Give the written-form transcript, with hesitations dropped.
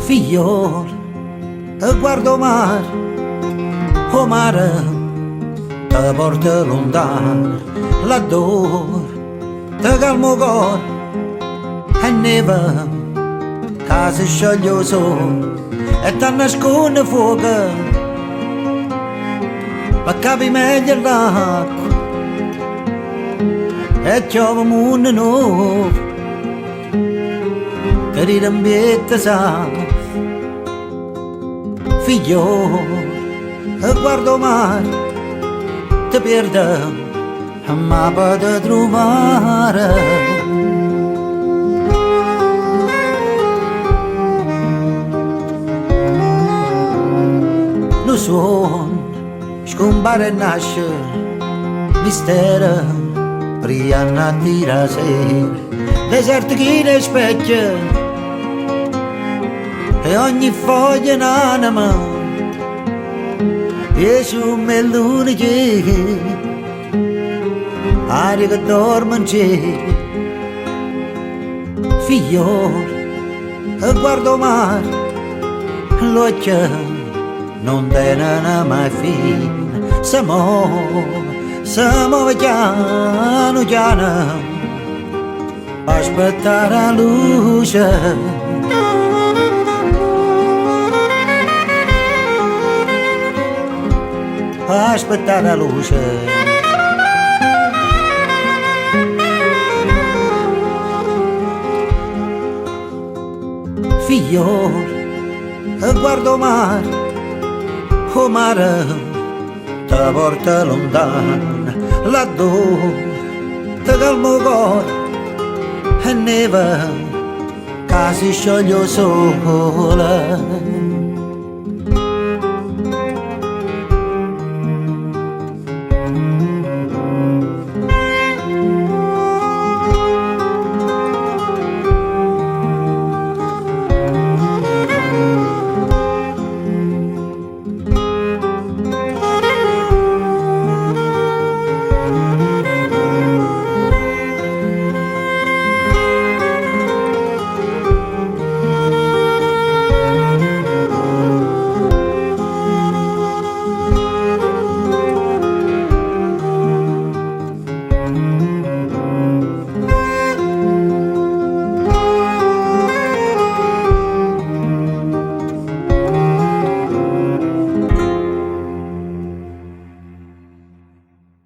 Figliol, te guardo mar, o mare, te porta lontano, laddove te calmo cor, e neva, che si scioglie il sole, e ti nasconde fuoco, ma capi meglio l'acqua, e piove mondo nuovo, che ridambietta sa. Figlio, guardo mare, ti perdo, ma posso trovare. Lo suono, scompare e nasce, mistero, prima di la sera, deserto che ne specchia, e ogni foglia in anima e su mellone c'è aria che dorme in cielo. Figliolo, guardo mare, l'occhio non tiene mai fine, si muove piano piano, aspettare la luce. Aspettare la luce. Figliolo, guardo mare, o mare, te porta lontano, laddove te calmo cuore, e neva, che si scioglie il sole.